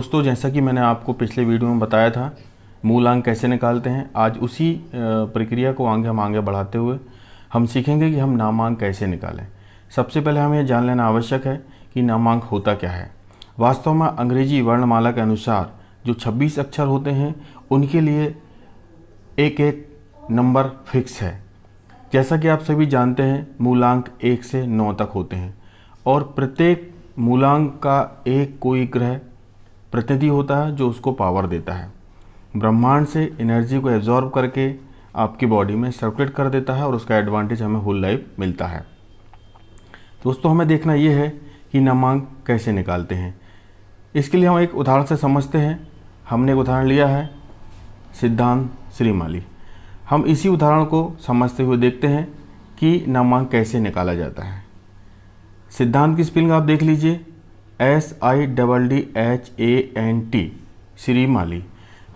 दोस्तों, जैसा कि मैंने आपको पिछले वीडियो में बताया था मूलांक कैसे निकालते हैं, आज उसी प्रक्रिया को हम आगे बढ़ाते हुए हम सीखेंगे कि हम नामांक कैसे निकालें। सबसे पहले हमें यह जान लेना आवश्यक है कि नामांक होता क्या है। वास्तव में अंग्रेजी वर्णमाला के अनुसार जो 26 अक्षर होते हैं उनके लिए एक एक नंबर फिक्स है। जैसा कि आप सभी जानते हैं मूलांक 1 से 9 तक होते हैं और प्रत्येक मूलांक का एक कोई ग्रह प्रतिनिधि होता है जो उसको पावर देता है। ब्रह्मांड से एनर्जी को एब्जॉर्ब करके आपकी बॉडी में सर्कुलेट कर देता है और उसका एडवांटेज हमें होल लाइफ मिलता है। दोस्तों, हमें देखना यह है कि नामांक कैसे निकालते हैं। इसके लिए हम एक उदाहरण से समझते हैं। हमने एक उदाहरण लिया है सिद्धांत श्रीमाली। हम इसी उदाहरण को समझते हुए देखते हैं कि नामांक कैसे निकाला जाता है। सिद्धांत की स्पेलिंग आप देख लीजिए, SIDDHANT, श्रीमाली।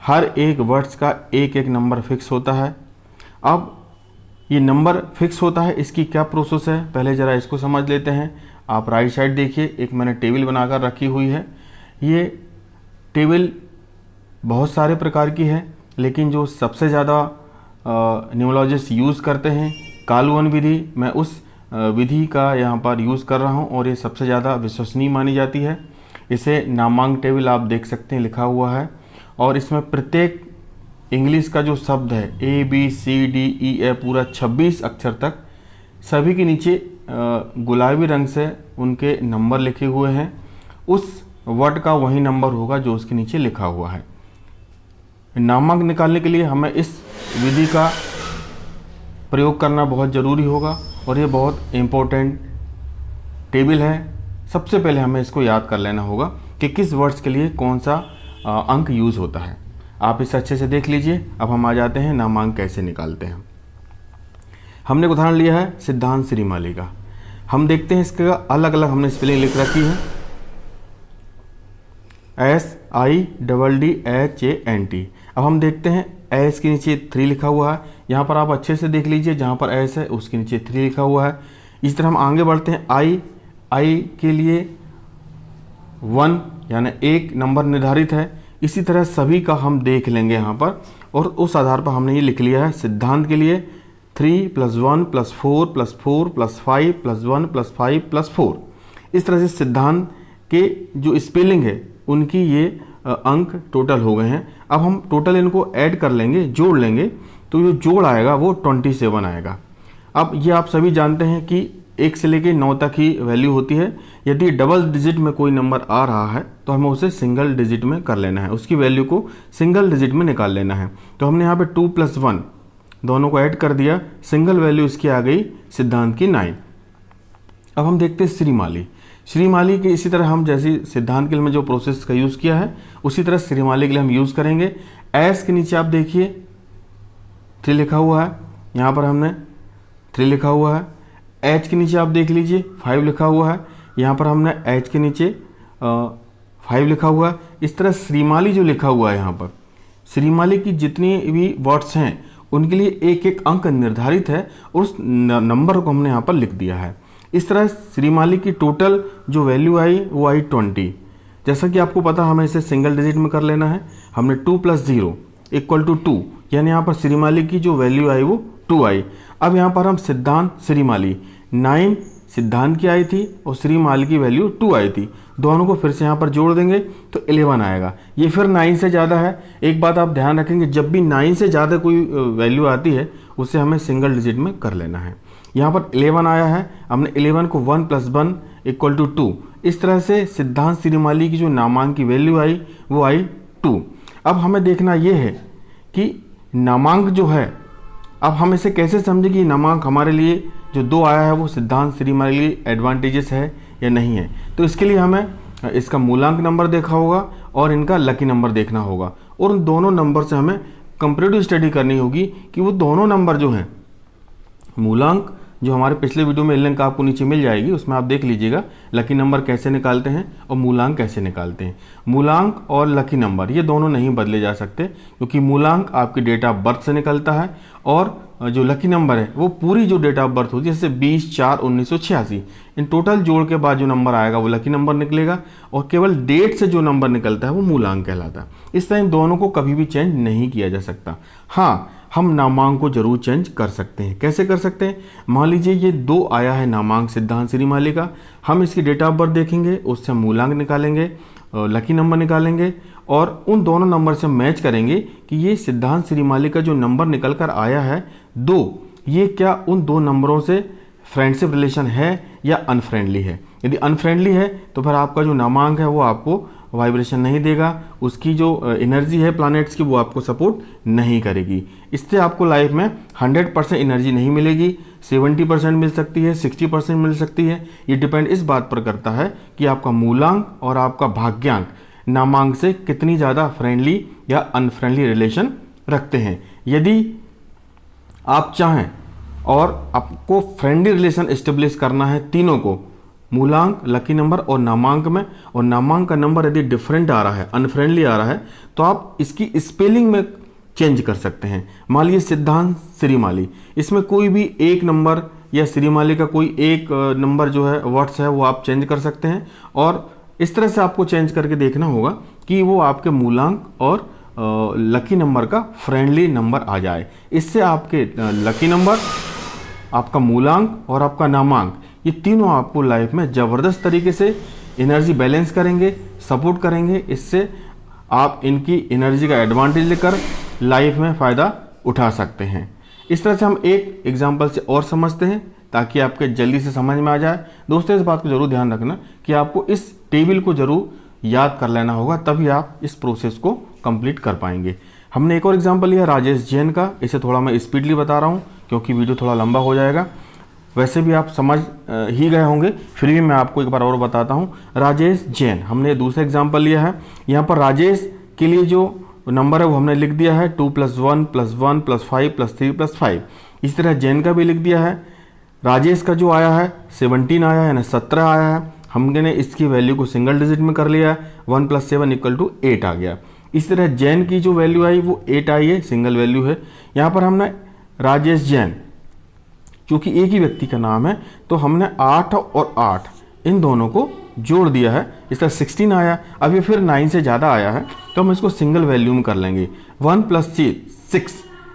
हर एक वर्ड्स का एक एक नंबर फिक्स होता है। अब ये नंबर फिक्स होता है, इसकी क्या प्रोसेस है पहले ज़रा इसको समझ लेते हैं। आप राइट साइड देखिए, एक मैंने टेबल बनाकर रखी हुई है। ये टेबल बहुत सारे प्रकार की है, लेकिन जो सबसे ज़्यादा न्यूमरोलॉजिस्ट यूज़ करते हैं कालवन विधि, मैं उस विधि का यहाँ पर यूज़ कर रहा हूँ और ये सबसे ज़्यादा विश्वसनीय मानी जाती है। इसे नामांक टेबल आप देख सकते हैं लिखा हुआ है और इसमें प्रत्येक इंग्लिश का जो शब्द है ABCDE पूरा 26 अक्षर तक सभी के नीचे गुलाबी रंग से उनके नंबर लिखे हुए हैं। उस वर्ड का वही नंबर होगा जो उसके नीचे लिखा हुआ है। नामांक निकालने के लिए हमें इस विधि का प्रयोग करना बहुत ज़रूरी होगा और ये बहुत इम्पोर्टेंट टेबल है। सबसे पहले हमें इसको याद कर लेना होगा कि किस वर्ड्स के लिए कौन सा अंक यूज़ होता है। आप इसे अच्छे से देख लीजिए। अब हम आ जाते हैं नामांक कैसे निकालते हैं। हमने एक उदाहरण लिया है सिद्धांत श्रीमाली का। हम देखते हैं इसका अलग अलग हमने स्पेलिंग लिख रखी है, SIDDHANT। अब हम देखते हैं एस के नीचे 3 लिखा हुआ है। यहाँ पर आप अच्छे से देख लीजिए, जहाँ पर एस है उसके नीचे 3 लिखा हुआ है। इस तरह हम आगे बढ़ते हैं। आई के लिए 1 यानी 1 नंबर निर्धारित है। इसी तरह सभी का हम देख लेंगे यहाँ पर और उस आधार पर हमने ये लिख लिया है। सिद्धांत के लिए 3 + 1 + 4 + 4 + 5 + 1 + 5 + 4। इस तरह से सिद्धांत के जो स्पेलिंग है उनकी ये अंक टोटल हो गए हैं। अब हम टोटल इनको ऐड कर लेंगे, जोड़ लेंगे, तो जो जोड़ आएगा वो 27 आएगा। अब ये आप सभी जानते हैं कि 1 से लेकर 9 तक ही वैल्यू होती है। यदि डबल डिजिट में कोई नंबर आ रहा है तो हमें उसे सिंगल डिजिट में कर लेना है, उसकी वैल्यू को सिंगल डिजिट में निकाल लेना है। तो हमने यहाँ पे 2 + 1 दोनों को ऐड कर दिया, सिंगल वैल्यू इसकी आ गई सिद्धांत की 9। अब हम देखते हैं श्रीमाली के इसी तरह हम जैसे सिद्धांत के लिए में जो प्रोसेस का यूज़ किया है उसी तरह श्रीमाली के लिए हम यूज़ करेंगे। एस के नीचे आप देखिए 3 लिखा हुआ है, यहाँ पर हमने 3 लिखा हुआ है। एच के नीचे आप देख लीजिए 5 लिखा हुआ है, यहाँ पर हमने एच के नीचे 5 लिखा हुआ है। इस तरह श्रीमाली जो लिखा हुआ है यहाँ पर, श्रीमाली की जितनी भी वर्ड्स हैं उनके लिए एक एक अंक निर्धारित है और उस नंबर को हमने यहाँ पर लिख दिया है। इस तरह श्रीमाली की टोटल जो वैल्यू आई वो आई 20। जैसा कि आपको पता हमें इसे सिंगल डिजिट में कर लेना है। हमने 2 + 0 = 2, यानी यहाँ पर श्रीमाली की जो वैल्यू आई वो 2 आई। अब यहाँ पर हम सिद्धांत श्रीमाली 9 सिद्धांत की आई थी और श्रीमाली की वैल्यू 2 आई थी, दोनों को फिर से यहाँ पर जोड़ देंगे तो 11 आएगा। ये फिर 9 से ज़्यादा है। एक बात आप ध्यान रखेंगे, जब भी 9 से ज़्यादा कोई वैल्यू आती है उसे हमें सिंगल डिजिट में कर लेना है। यहाँ पर 11 आया है, हमने 11 को 1 + 1 = 2। इस तरह से सिद्धांत श्रीमाली की जो नामांक की वैल्यू आई वो आई 2। अब हमें देखना ये है कि नामांक जो है, अब हम इसे कैसे समझें कि नामांक हमारे लिए जो 2 आया है वो सिद्धांत श्रीमाली एडवांटेजेस है या नहीं है। तो इसके लिए हमें इसका मूलांक नंबर देखा होगा और इनका लकी नंबर देखना होगा और उन दोनों नंबर से हमें कंपैरेटिव स्टडी करनी होगी कि वो दोनों नंबर जो हैं मूलांक जो हमारे पिछले वीडियो में लिंक आपको नीचे मिल जाएगी, उसमें आप देख लीजिएगा लकी नंबर कैसे निकालते हैं और मूलांक कैसे निकालते हैं। मूलांक और लकी नंबर ये दोनों नहीं बदले जा सकते, क्योंकि मूलांक आपकी डेट ऑफ बर्थ से निकलता है और जो लकी नंबर है वो पूरी जो डेट ऑफ बर्थ होती है, जैसे 20/4/1986, इन टोटल जोड़ के बाद जो नंबर आएगा वो लकी नंबर निकलेगा, और केवल डेट से जो नंबर निकलता है वो मूलांक कहलाता है। इस तरह इन दोनों को कभी भी चेंज नहीं किया जा सकता। हाँ, हम नामांक को जरूर चेंज कर सकते हैं। कैसे कर सकते हैं? मान लीजिए ये 2 आया है नामांक सिद्धांत श्रीमाली का, हम इसकी डेट ऑफ बर्थ देखेंगे, उससे मूलांक निकालेंगे, लकी नंबर निकालेंगे और उन दोनों नंबर से मैच करेंगे कि ये सिद्धांत श्रीमाली का जो नंबर निकल कर आया है 2, ये क्या उन 2 नंबरों से फ्रेंडशिप रिलेशन है या अनफ्रेंडली है। यदि अनफ्रेंडली है तो फिर आपका जो नामांक है वो आपको वाइब्रेशन नहीं देगा, उसकी जो एनर्जी है प्लैनेट्स की वो आपको सपोर्ट नहीं करेगी। इससे आपको लाइफ में 100% एनर्जी नहीं मिलेगी, 70% मिल सकती है, 60% मिल सकती है। ये डिपेंड इस बात पर करता है कि आपका मूलांक और आपका भाग्यांक नामांक से कितनी ज़्यादा फ्रेंडली या अनफ्रेंडली रिलेशन रखते हैं। यदि आप चाहें और आपको फ्रेंडली रिलेशन एस्टेब्लिश करना है तीनों को, मूलांक, लकी नंबर और नामांक में, और नामांक का नंबर यदि डिफरेंट आ रहा है, अनफ्रेंडली आ रहा है, तो आप इसकी स्पेलिंग में चेंज कर सकते हैं। मान लीजिए सिद्धांत श्रीमाली, इसमें कोई भी एक नंबर या श्रीमाली का कोई एक नंबर जो है वर्ड्स है वो आप चेंज कर सकते हैं, और इस तरह से आपको चेंज करके देखना होगा कि वो आपके मूलांक और लकी नंबर का फ्रेंडली नंबर आ जाए। इससे आपके लकी नंबर, आपका मूलांक और आपका नामांक, ये तीनों आपको लाइफ में ज़बरदस्त तरीके से एनर्जी बैलेंस करेंगे, सपोर्ट करेंगे। इससे आप इनकी एनर्जी का एडवांटेज लेकर लाइफ में फ़ायदा उठा सकते हैं। इस तरह से हम एक एग्जांपल से और समझते हैं ताकि आपके जल्दी से समझ में आ जाए। दोस्तों, इस बात को जरूर ध्यान रखना कि आपको इस टेबल को जरूर याद कर लेना होगा, तभी आप इस प्रोसेस को कंप्लीट कर पाएंगे। हमने एक और एग्जांपल लिया राजेश जैन का, इसे थोड़ा मैं स्पीडली बता रहा हूँ क्योंकि वीडियो थोड़ा लंबा हो जाएगा। वैसे भी आप समझ ही गए होंगे, फिर भी मैं आपको एक बार और बताता हूँ। राजेश जैन, हमने दूसरा एग्जांपल लिया है। यहाँ पर राजेश के लिए जो नंबर है वो हमने लिख दिया है 2 + 1 + 1 + 5 + 3 + 5। इस तरह जैन का भी लिख दिया है। राजेश का जो आया है 17 आया है, यानी 17 आया है। हमने इसकी वैल्यू को सिंगल डिजिट में कर लिया, 1 + 7 = 8 आ गया। इस तरह जैन की जो वैल्यू आई वो 8 आई है, सिंगल वैल्यू है। यहाँ पर हमने राजेश जैन, क्योंकि एक ही व्यक्ति का नाम है, तो हमने 8 और 8 इन दोनों को जोड़ दिया है। इस तरह 16 आया। अब ये फिर 9 से ज़्यादा आया है तो हम इसको सिंगल वैल्यू में कर लेंगे। 1 + 6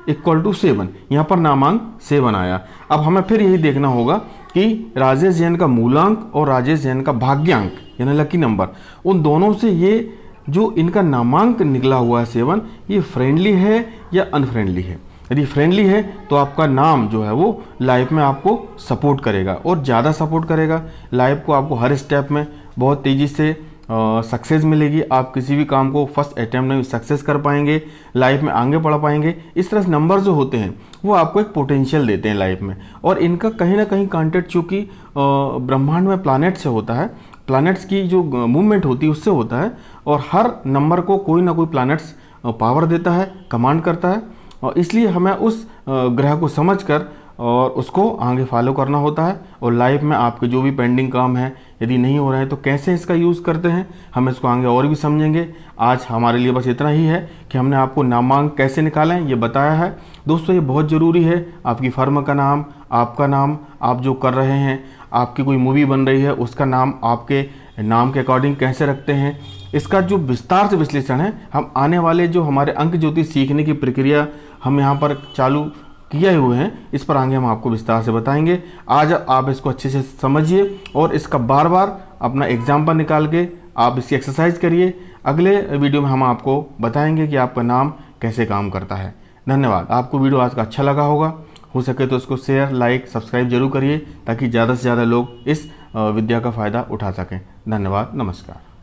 = 7। यहाँ पर नामांक 7 आया। अब हमें फिर यही देखना होगा कि राजेश जैन का मूलांक और राजेश जैन का भाग्यांक यानी लकी नंबर, उन दोनों से ये जो इनका नामांक निकला हुआ है 7, ये फ्रेंडली है या अनफ्रेंडली है। यदि फ्रेंडली है तो आपका नाम जो है वो लाइफ में आपको सपोर्ट करेगा और ज़्यादा सपोर्ट करेगा। लाइफ को आपको हर स्टेप में बहुत तेज़ी से सक्सेस मिलेगी। आप किसी भी काम को फर्स्ट अटैम्प्ट में सक्सेस कर पाएंगे, लाइफ में आगे बढ़ पाएंगे। इस तरह से नंबर जो होते हैं वो आपको एक पोटेंशियल देते हैं लाइफ में, और इनका कहीं ना कहीं कॉन्टेक्ट चूँकि ब्रह्मांड में प्लैनेट से होता है, प्लैनेट्स की जो मूवमेंट होती है उससे होता है, और हर नंबर को कोई ना कोई प्लैनेट्स पावर देता है, कमांड करता है, और इसलिए हमें उस ग्रह को समझकर और उसको आगे फॉलो करना होता है। और लाइफ में आपके जो भी पेंडिंग काम है यदि नहीं हो रहे हैं तो कैसे इसका यूज़ करते हैं, हम इसको आगे और भी समझेंगे। आज हमारे लिए बस इतना ही है कि हमने आपको नामांक कैसे निकालें ये बताया है। दोस्तों, ये बहुत ज़रूरी है। आपकी फर्म का नाम, आपका नाम, आप जो कर रहे हैं, आपकी कोई मूवी बन रही है उसका नाम आपके नाम के अकॉर्डिंग कैसे रखते हैं, इसका जो विस्तार से विश्लेषण है हम आने वाले जो हमारे अंक ज्योतिष सीखने की प्रक्रिया हम यहाँ पर चालू किए हुए हैं, इस पर आगे हम आपको विस्तार से बताएंगे। आज आप इसको अच्छे से समझिए और इसका बार बार अपना एग्जाम्पल निकाल के आप इसकी एक्सरसाइज करिए। अगले वीडियो में हम आपको बताएंगे कि आपका नाम कैसे काम करता है। धन्यवाद। आपको वीडियो आज का अच्छा लगा होगा, हो सके तो इसको शेयर, लाइक, सब्सक्राइब जरूर करिए ताकि ज़्यादा से ज़्यादा लोग इस विद्या का फ़ायदा उठा सकें। धन्यवाद। नमस्कार।